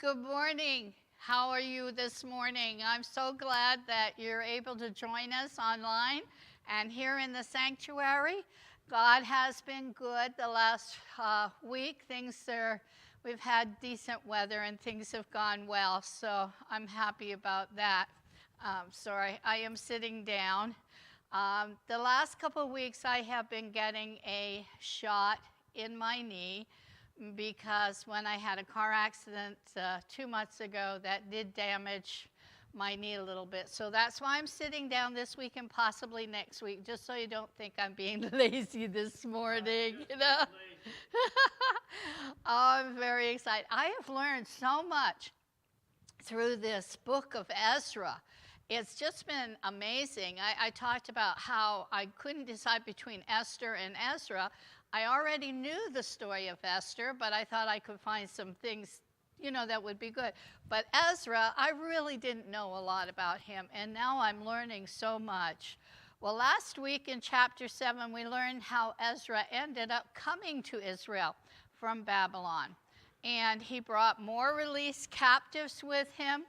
Good morning. How are you this morning? I'm so glad that you're able to join us online and here in the sanctuary. God has been good the last week. We've had decent weather and things have gone well, so I'm happy about that. Sorry, I am sitting down. The last couple of weeks I have been getting a shot in my knee because when I had a car accident 2 months ago, that did damage my knee a little bit. So that's why I'm sitting down this week and possibly next week, just so you don't think I'm being lazy this morning, you know. Oh, I'm very excited. I have learned so much through this book of Ezra. It's just been amazing. I talked about how I couldn't decide between Esther and Ezra. I already knew the story of Esther, but I thought I could find some things, that would be good. But Ezra, I really didn't know a lot about him, and now I'm learning so much. Well, last week in chapter 7, we learned how Ezra ended up coming to Israel from Babylon. And he brought more released captives with him,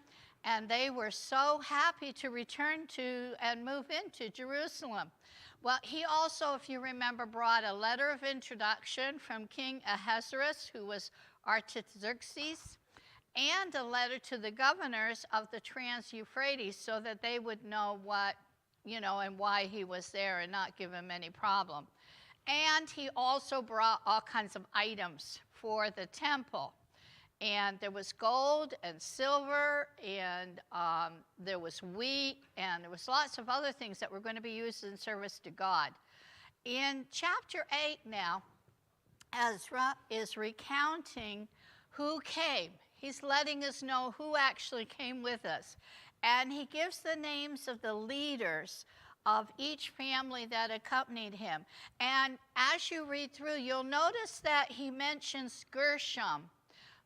and they were so happy to return to and move into Jerusalem. Well, he also, if you remember, brought a letter of introduction from King Ahasuerus, who was Artaxerxes, and a letter to the governors of the Trans-Euphrates so that they would know what, and why he was there and not give him any problem. And he also brought all kinds of items for the temple. And there was gold and silver, and there was wheat, and there was lots of other things that were going to be used in service to God. In chapter 8 now, Ezra is recounting who came. He's letting us know who actually came with us. And he gives the names of the leaders of each family that accompanied him. And as you read through, you'll notice that he mentions Gershom,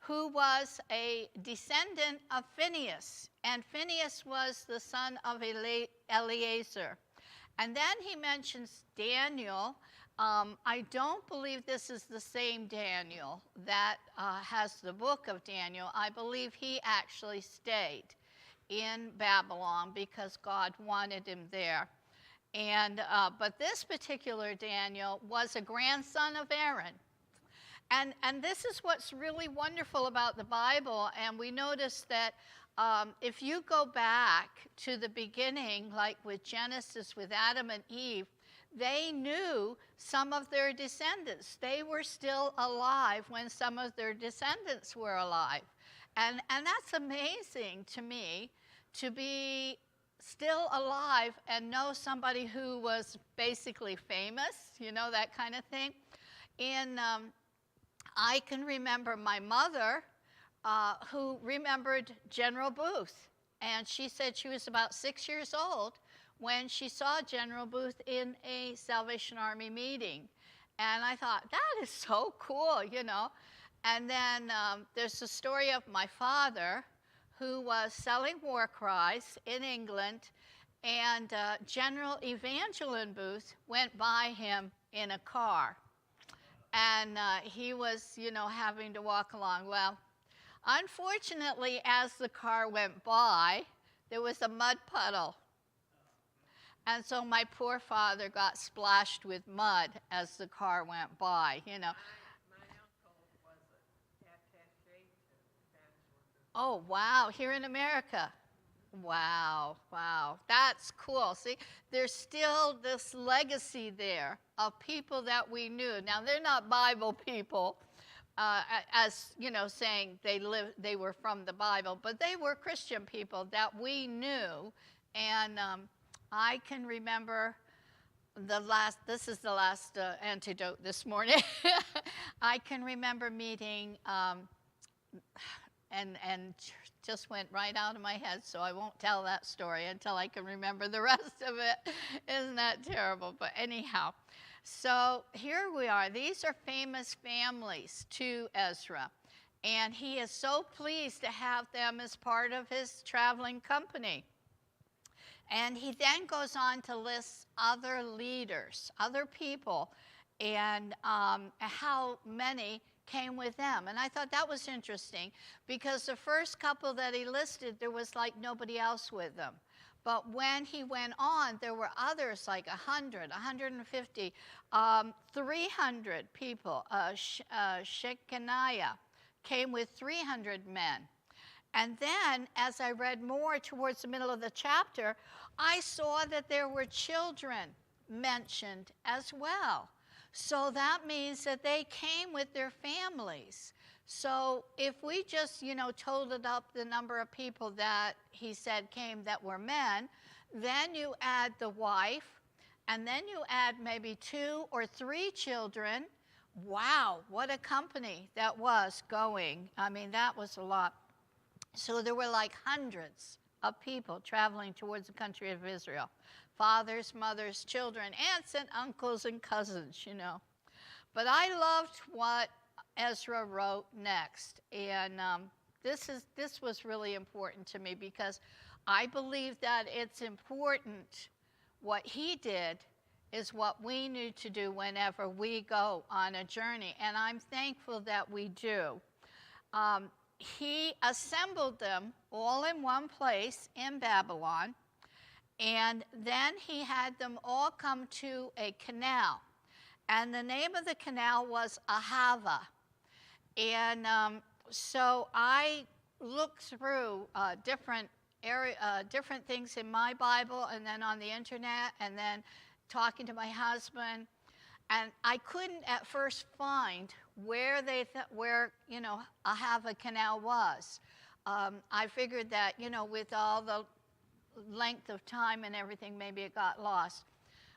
who was a descendant of Phinehas, and Phinehas was the son of Eleazar. And then he mentions Daniel. I don't believe this is the same Daniel that has the book of Daniel. I believe he actually stayed in Babylon because God wanted him there. And but this particular Daniel was a grandson of Aaron. And this is what's really wonderful about the Bible, and we notice that if you go back to the beginning, like with Genesis, with Adam and Eve, they knew some of their descendants. They were still alive when some of their descendants were alive. And that's amazing to me, to be still alive and know somebody who was basically famous, that kind of thing. I can remember my mother, who remembered General Booth. And she said she was about 6 years old when she saw General Booth in a Salvation Army meeting. And I thought, that is so cool, And then there's the story of my father, who was selling war cries in England, and General Evangeline Booth went by him in a car. And he was, having to walk along. Well, unfortunately, as the car went by, there was a mud puddle. And so my poor father got splashed with mud as the car went by, My uncle was an attaché to Evangeline. Oh, wow, here in America. Wow, that's cool. See, there's still this legacy there of people that we knew. Now, they're not Bible people, as saying they were from the Bible, but they were Christian people that we knew. And I can remember this is the last antidote this morning. I can remember meeting, and just went right out of my head, so I won't tell that story until I can remember the rest of it. Isn't that terrible? But anyhow, so here we are. These are famous families to Ezra, and he is so pleased to have them as part of his traveling company. And he then goes on to list other leaders, other people, and how many came with them. And I thought that was interesting because the first couple that he listed, there was like nobody else with them. But when he went on, there were others like 100, 150, 300 people. Shechaniah came with 300 men. And then, as I read more towards the middle of the chapter, I saw that there were children mentioned as well. So that means that they came with their families. So if we just, totaled up the number of people that he said came that were men, then you add the wife, and then you add maybe 2 or 3 children. Wow, what a company that was going. I mean, that was a lot. So there were like hundreds of people traveling towards the country of Israel. Fathers, mothers, children, aunts and uncles and cousins, But I loved what Ezra wrote next. And this was really important to me because I believe that it's important what he did is what we need to do whenever we go on a journey. And I'm thankful that we do. He assembled them all in one place in Babylon, and then he had them all come to a canal. And the name of the canal was Ahava. And so I looked through different things in my Bible and then on the internet and then talking to my husband. And I couldn't at first find where Ahava Canal was. I figured that, with all the length of time and everything, maybe it got lost.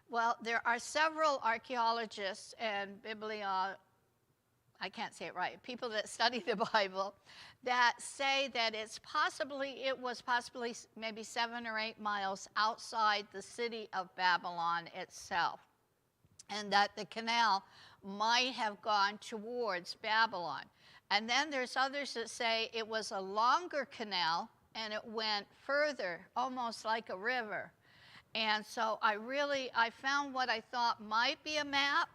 Well, there are several archaeologists and I can't say it right, people that study the Bible, that say that it was possibly maybe 7 or 8 miles outside the city of Babylon itself, and that the canal might have gone towards Babylon. And then there's others that say it was a longer canal and it went further, almost like a river. And so I found what I thought might be a map,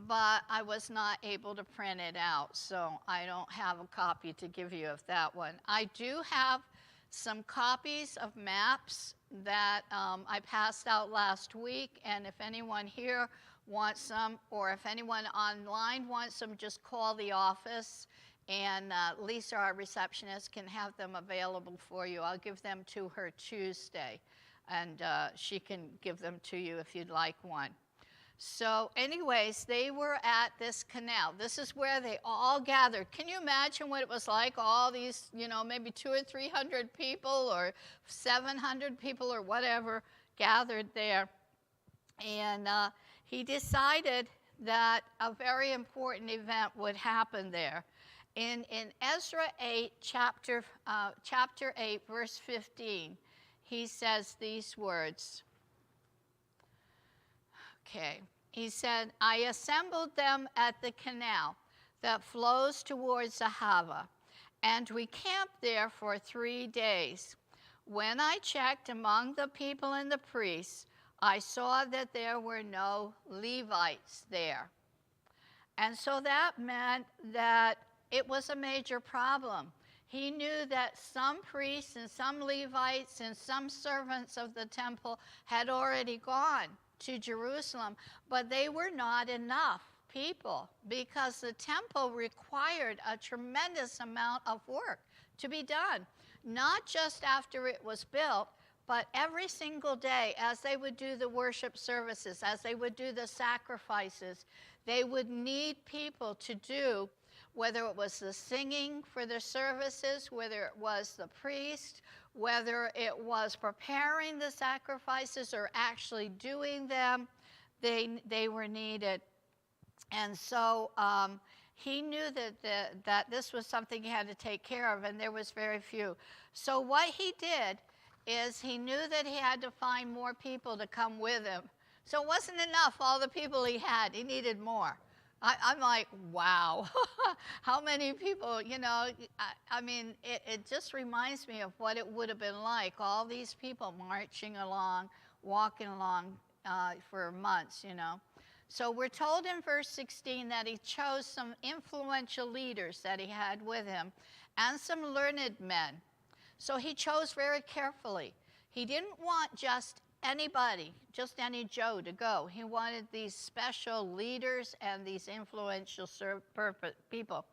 but I was not able to print it out, so I don't have a copy to give you of that one. I do have some copies of maps that I passed out last week, and if anyone here wants some, or if anyone online wants them, just call the office, and Lisa, our receptionist, can have them available for you. I'll give them to her Tuesday, and she can give them to you if you'd like one. So anyways, they were at this canal. This is where they all gathered. Can you imagine what it was like? All these, maybe 200 or 300 people or 700 people or whatever gathered there. And he decided that a very important event would happen there. In Ezra 8, chapter 8, verse 15, he says these words. Okay. He said, I assembled them at the canal that flows towards Ahava, and we camped there for 3 days. When I checked among the people and the priests, I saw that there were no Levites there. And so that meant that it was a major problem. He knew that some priests and some Levites and some servants of the temple had already gone to Jerusalem, but they were not enough people because the temple required a tremendous amount of work to be done, not just after it was built, but every single day as they would do the worship services, as they would do the sacrifices, they would need people to do, whether it was the singing for the services, whether it was the priest, whether it was preparing the sacrifices or actually doing them, they were needed. And so he knew that this was something he had to take care of, and there was very few. So what he did is he knew that he had to find more people to come with him. So it wasn't enough, all the people he had. He needed more. I'm like, wow, how many people, I mean, it just reminds me of what it would have been like, all these people marching along, walking along for months, So we're told in verse 16 that he chose some influential leaders that he had with him and some learned men. So he chose very carefully. He didn't want just anybody, just any Joe to go. He wanted these special leaders and these influential people.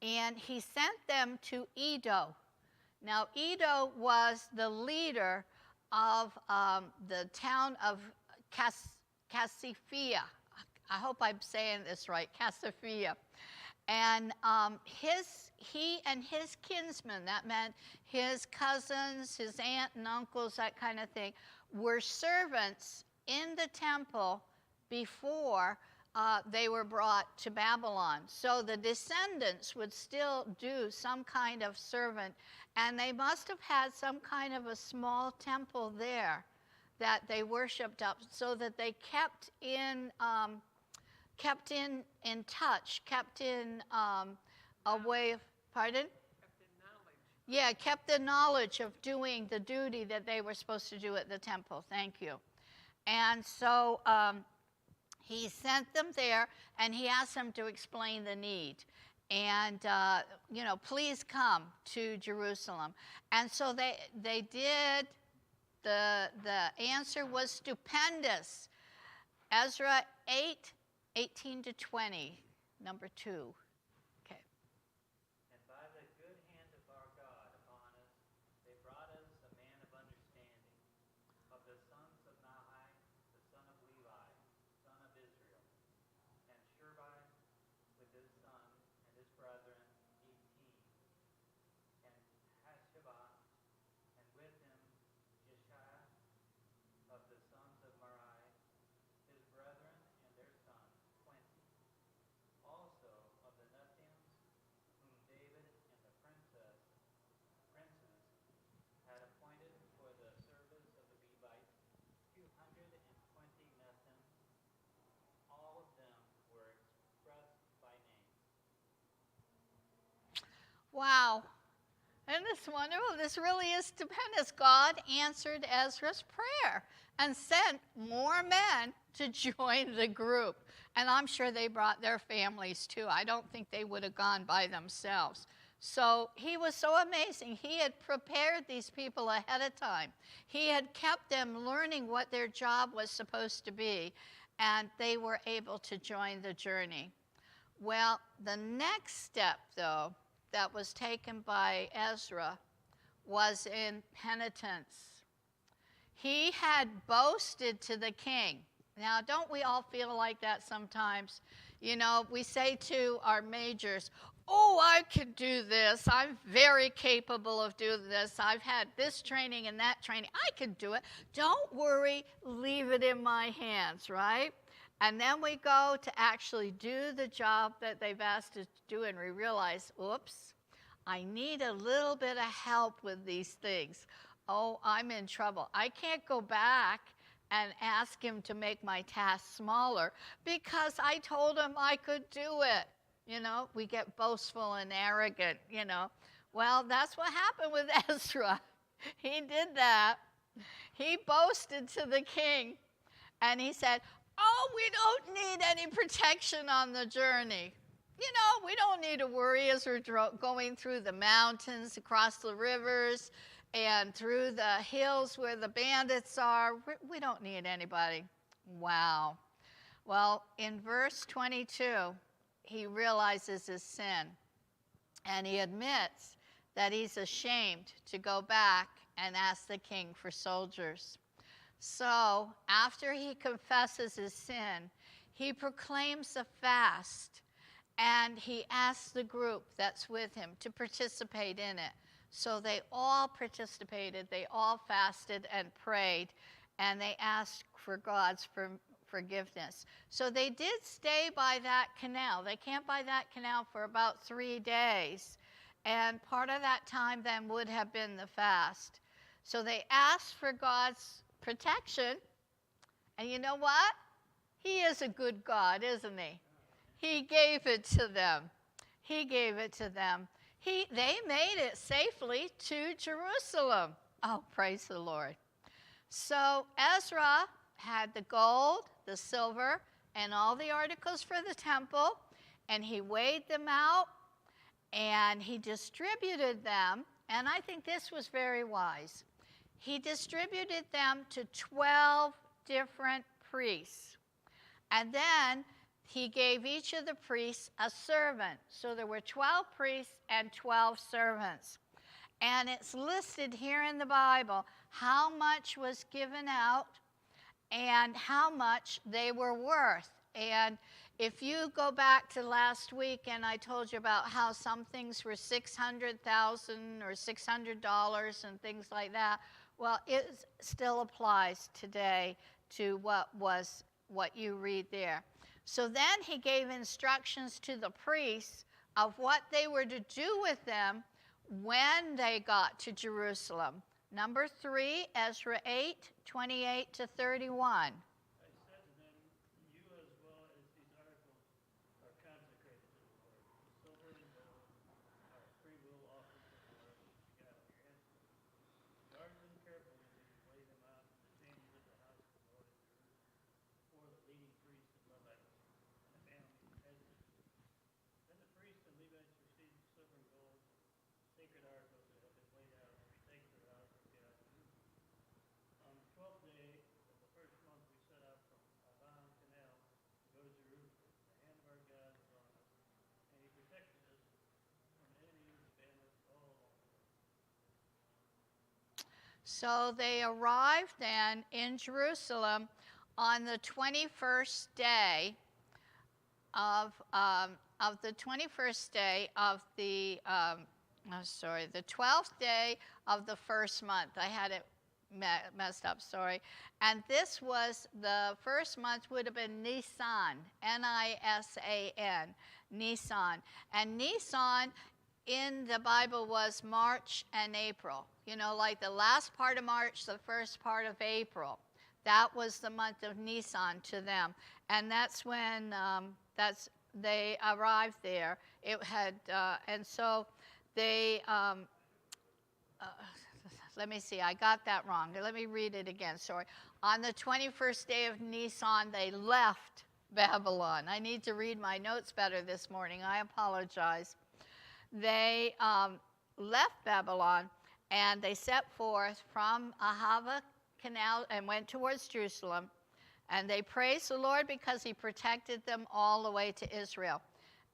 And he sent them to Edo. Now, Edo was the leader of the town of Cassiphia. I hope I'm saying this right, Cassiphia. And he and his kinsmen, that meant his cousins, his aunt and uncles, that kind of thing, were servants in the temple before they were brought to Babylon. So the descendants would still do some kind of servant, and they must have had some kind of a small temple there that they worshipped up, so that they kept in touch, kept in a way of, pardon? Kept in knowledge. Yeah, kept the knowledge of doing the duty that they were supposed to do at the temple. Thank you. And so he sent them there, and he asked them to explain the need. And, please come to Jerusalem. And so they did. The answer was stupendous. Ezra 8:18 to 20, number 2. Okay. And by the good hand of our God upon us, they brought us a man of understanding, of the sons of Nahi, the son of Levi, son of Israel, and Shurbai with his son and his brethren, 18, and Hashibah, and with him Jeshiah of the sons of Merai, his brethren and their sons, 20. Also of the Nethians, whom David and the princes had appointed for the service of the Levites, 220 Nethians. All of them were expressed by name. Wow. Isn't this wonderful? This really is stupendous. God answered Ezra's prayer and sent more men to join the group. And I'm sure they brought their families too. I don't think they would have gone by themselves. So he was so amazing. He had prepared these people ahead of time. He had kept them learning what their job was supposed to be, and they were able to join the journey. Well, the next step, though, that was taken by Ezra was in penitence. He had boasted to the king. Now, don't we all feel like that sometimes? You know, we say to our majors, oh, I can do this. I'm very capable of doing this. I've had this training and that training. I can do it. Don't worry. Leave it in my hands, right? And then we go to actually do the job that they've asked us to do, and we realize, oops, I need a little bit of help with these things. Oh, I'm in trouble. I can't go back and ask him to make my task smaller because I told him I could do it. You know, we get boastful and arrogant, you know. Well, that's what happened with Ezra. He did that. He boasted to the king, and he said, oh, we don't need any protection on the journey. You know, we don't need to worry as we're going through the mountains, across the rivers, and through the hills where the bandits are. We don't need anybody. Wow. Well, in verse 22, he realizes his sin, and he admits that he's ashamed to go back and ask the king for soldiers. So, after he confesses his sin, he proclaims a fast, and he asks the group that's with him to participate in it. So they all participated, they all fasted and prayed, and they asked for God's forgiveness. So they did stay by that canal. They camped by that canal for about 3 days, and part of that time then would have been the fast. So they asked for God's protection, and you know what? He is a good God, isn't he? He gave it to them. He gave it to them. They made it safely to Jerusalem. Oh, praise the Lord. So Ezra had the gold, the silver, and all the articles for the temple, and he weighed them out, and he distributed them, and I think this was very wise. He distributed them to 12 different priests, and then he gave each of the priests a servant. So there were 12 priests and 12 servants. And it's listed here in the Bible how much was given out and how much they were worth. And if you go back to last week and I told you about how some things were $600,000 or $600 and things like that, well, it still applies today to what you read there. So then he gave instructions to the priests of what they were to do with them when they got to Jerusalem. Number 3, Ezra 8:28 to 31. I said to them, you as well as these articles are consecrated to the Lord. The silver and gold are free will offered to the Lord, which you got on your heads. Guard them carefully as you lay them out in the chambers of the house of the Lord at Jerusalem, before the leading priests and Levites and the families of Ezra. Then the priests and Levites received the silver and gold, sacred articles that have been laid out in the sacred house of God. On the 12th day of the first month, we set out from Avan Canal to go to Jerusalem. The hand of our God was on us, and he protected us from the enemy who spanned us all along the way. So they arrived then in Jerusalem on the 21st day of the 21st day of the the 12th day of the first month. I had it messed up, sorry. And this was the first month would have been Nisan, Nisan, Nisan. And Nisan in the Bible was March and April. You know, like the last part of March, the first part of April. That was the month of Nisan to them. And that's when they arrived there. It had, and so they, let me see, I got that wrong. Let me read it again, sorry. On the 21st day of Nisan, they left Babylon. I need to read my notes better this morning. I apologize. They left Babylon, and they set forth from Ahava Canal and went towards Jerusalem. And they praised the Lord because he protected them all the way to Israel.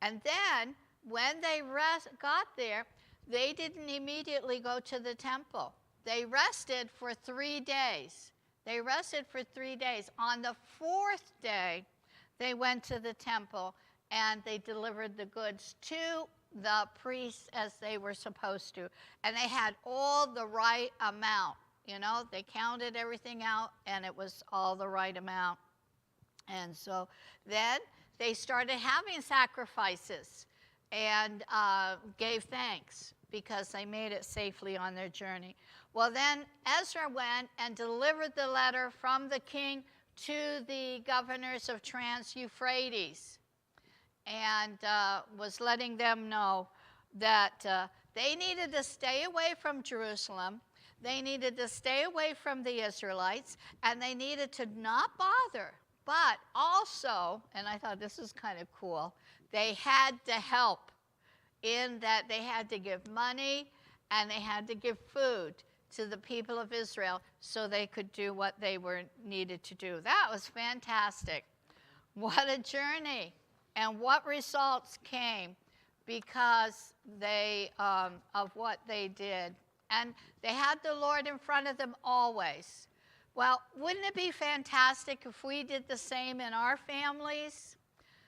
And then, when they got there, they didn't immediately go to the temple. They rested for 3 days. They rested for 3 days. On the 4th day, they went to the temple, and they delivered the goods to the priests as they were supposed to. And they had all the right amount. You know, they counted everything out, and it was all the right amount. And so then they started having sacrifices and gave thanks because they made it safely on their journey. Well, then Ezra went and delivered the letter from the king to the governors of Trans-Euphrates and was letting them know that they needed to stay away from Jerusalem. They needed to stay away from the Israelites, and they needed to not bother. But also, and I thought this was kind of cool, they had to help in that they had to give money and they had to give food to the people of Israel so they could do what they were needed to do. That was fantastic. What a journey. And what results came because of what they did. And they had the Lord in front of them always. Well, wouldn't it be fantastic if we did the same in our families?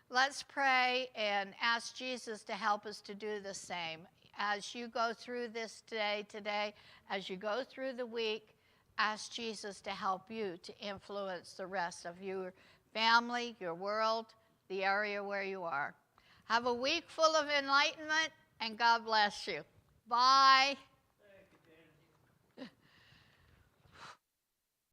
Let's pray and ask Jesus to help us to do the same. As you go through this today, as you go through the week, ask Jesus to help you to influence the rest of your family, your world, the area where you are. Have a week full of enlightenment, and God bless you. Bye.